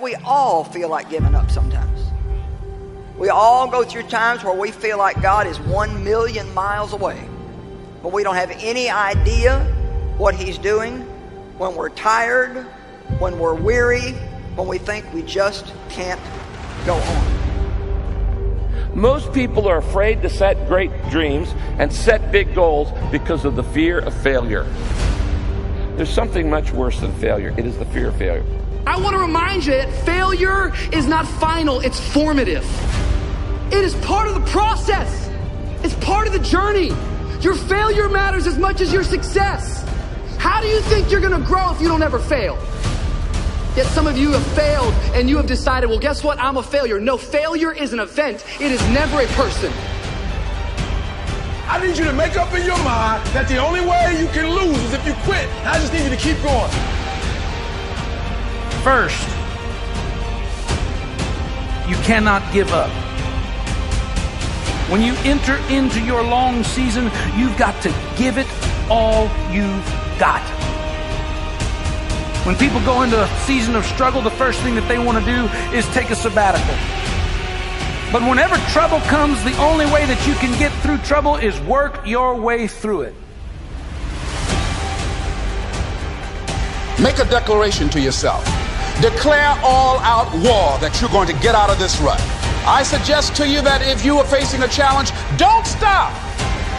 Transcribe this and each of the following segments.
We all feel like giving up sometimes. We all go through times where we feel like God is 1,000,000 miles away, but we don't have any idea what He's doing when we're tired, when we're weary, when we think we just can't go on. Most people are afraid to set great dreams and set big goals because of the fear of failure. There's something much worse than failure. It is the fear of failure. I want to remind you that failure is not final, it's formative. It is part of the process. It's part of the journey. Your failure matters as much as your success. How do you think you're going to grow if you don't ever fail? Yet some of you have failed and you have decided, well, guess what? I'm a failure. No, failure is an event. It is never a person. I need you to make up in your mind that the only way you can lose is if you quit. I just need you to keep going. First, you cannot give up. When you enter into your long season, you've got to give it all you've got. When people go into a season of struggle, the first thing that they want to do is take a sabbatical. But whenever trouble comes, the only way that you can get through trouble is work your way through it. Make a declaration to yourself. Declare all-out war that you're going to get out of this rut. I suggest to you that if you are facing a challenge, don't stop.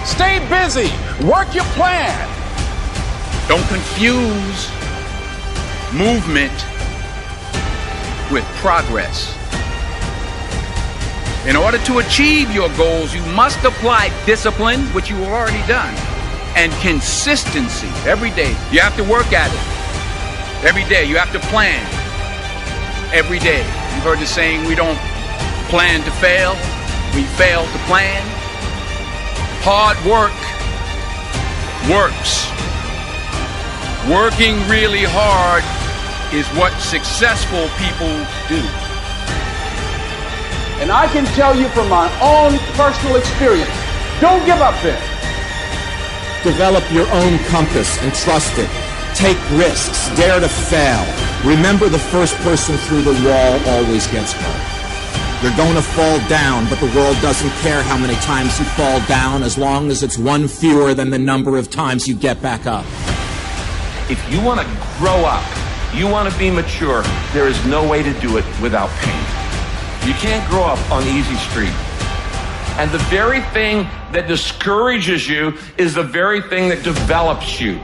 Stay busy. Work your plan. Don't confuse movement with progress. In order to achieve your goals, you must apply discipline, which you have already done, and consistency every day. You have to work at it. Every day you have to plan. Every day. You've heard the saying, we don't plan to fail, we fail to plan. Hard work works. Working really hard is what successful people do. And I can tell you from my own personal experience, don't give up there. Develop your own compass and trust it. Take risks, dare to fail. Remember, the first person through the wall always gets hurt. You're going to fall down, but the world doesn't care how many times you fall down as long as it's one fewer than the number of times you get back up. If you want to grow up, you want to be mature, there is no way to do it without pain. You can't grow up on easy street. And the very thing that discourages you is the very thing that develops you.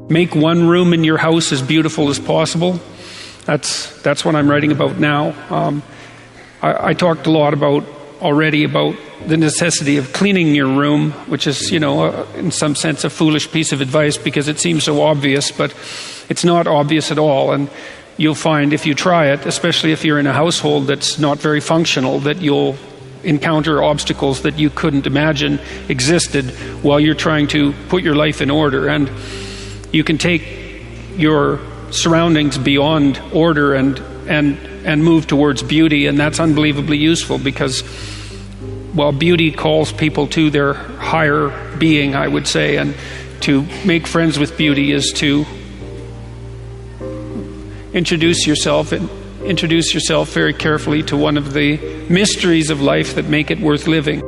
Make one room in your house as beautiful as possible. That's what I'm writing about now. I talked a lot already about the necessity of cleaning your room, which is, in some sense a foolish piece of advice because it seems so obvious, but it's not obvious at all. And you'll find if you try it, especially if you're in a household that's not very functional, that you'll encounter obstacles that you couldn't imagine existed while you're trying to put your life in order. And you can take your surroundings beyond order and move towards beauty, and that's unbelievably useful because, well, beauty calls people to their higher being, I would say, and to make friends with beauty is to introduce yourself very carefully to one of the mysteries of life that make it worth living.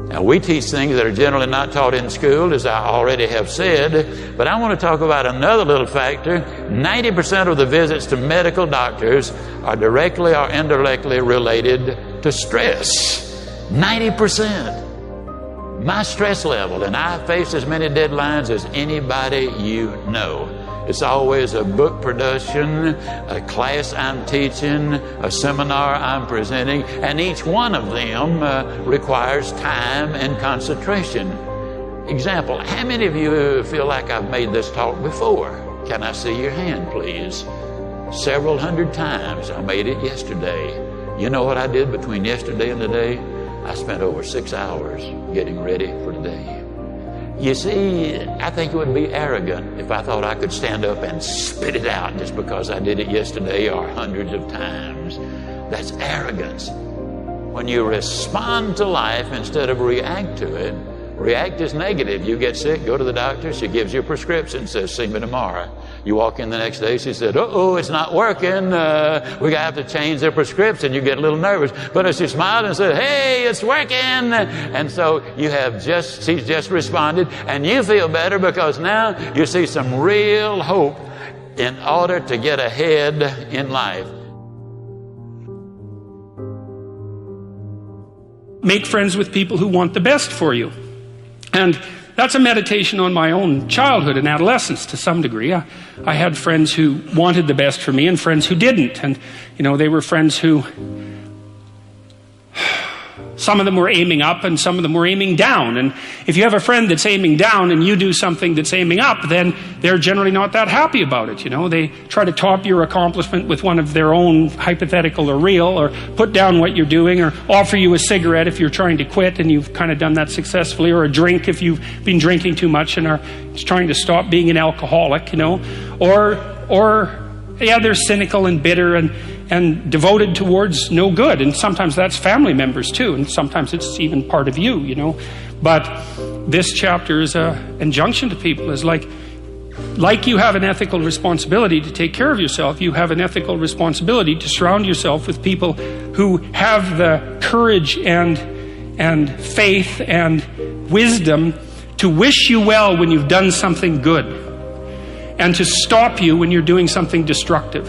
Now, we teach things that are generally not taught in school, as I already have said, but I want to talk about another little factor. 90% of the visits to medical doctors are directly or indirectly related to stress. 90%. My stress level, and I face as many deadlines as anybody you know. It's always a book production, a class I'm teaching, a seminar I'm presenting, and each one of them requires time and concentration. Example, how many of you feel like I've made this talk before? Can I see your hand, please? Several hundred times. I made it yesterday. You know what I did between yesterday and today? I spent over 6 hours getting ready for today. You see, I think it would be arrogant if I thought I could stand up and spit it out just because I did it yesterday or hundreds of times. That's arrogance. When you respond to life instead of react to it, react is negative. You get sick, go to the doctor, she gives you a prescription, says, see me tomorrow. You walk in the next day, she said, uh-oh, it's not working. We're going to have to change the prescription. You get a little nervous. But if she smiled and said, hey, it's working. And so she's just responded, and you feel better because now you see some real hope in order to get ahead in life. Make friends with people who want the best for you. And that's a meditation on my own childhood and adolescence to some degree. I had friends who wanted the best for me and friends who didn't. And, they were friends who, some of them were aiming up and some of them were aiming down. And if you have a friend that's aiming down and you do something that's aiming up, then they're generally not that happy about it. They try to top your accomplishment with one of their own, hypothetical or real, or put down what you're doing, or offer you a cigarette if you're trying to quit and you've kind of done that successfully, or a drink if you've been drinking too much and are trying to stop being an alcoholic, or they're cynical and bitter and devoted towards no good. And sometimes that's family members too, and sometimes it's even part of you, But this chapter is an injunction to people, is like you have an ethical responsibility to take care of yourself, you have an ethical responsibility to surround yourself with people who have the courage and faith and wisdom to wish you well when you've done something good, and to stop you when you're doing something destructive.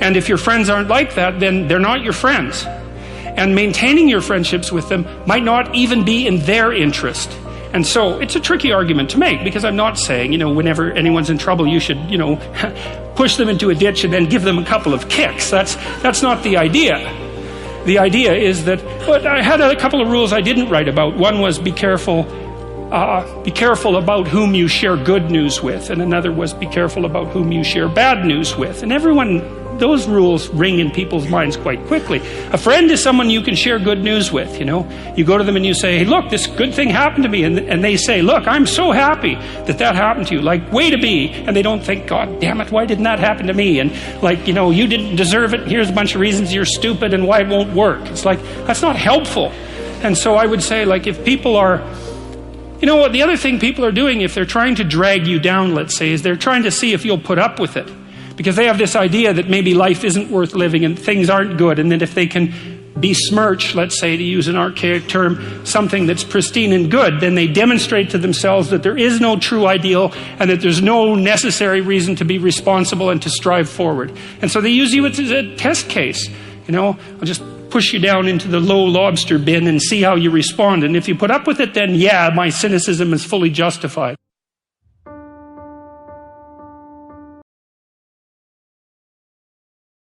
And if your friends aren't like that, then they're not your friends. And maintaining your friendships with them might not even be in their interest. And so it's a tricky argument to make, because I'm not saying, whenever anyone's in trouble, you should, push them into a ditch and then give them a couple of kicks. That's not the idea. The idea is that, but I had a couple of rules I didn't write about. One was be careful about whom you share good news with, and another was be careful about whom you share bad news with. And those rules ring in people's minds quite quickly. A friend is someone you can share good news with, You go to them and you say, hey, look, this good thing happened to me. And they say, look, I'm so happy that happened to you. Like, way to be. And they don't think, God damn it, why didn't that happen to me? And you didn't deserve it. Here's a bunch of reasons you're stupid and why it won't work. It's like, that's not helpful. And so I would say, if people are, the other thing people are doing, if they're trying to drag you down, let's say, is they're trying to see if you'll put up with it. Because they have this idea that maybe life isn't worth living and things aren't good, and that if they can besmirch, let's say, to use an archaic term, something that's pristine and good, then they demonstrate to themselves that there is no true ideal and that there's no necessary reason to be responsible and to strive forward. And so they use you as a test case. I'll just push you down into the low lobster bin and see how you respond. And if you put up with it, then yeah, my cynicism is fully justified.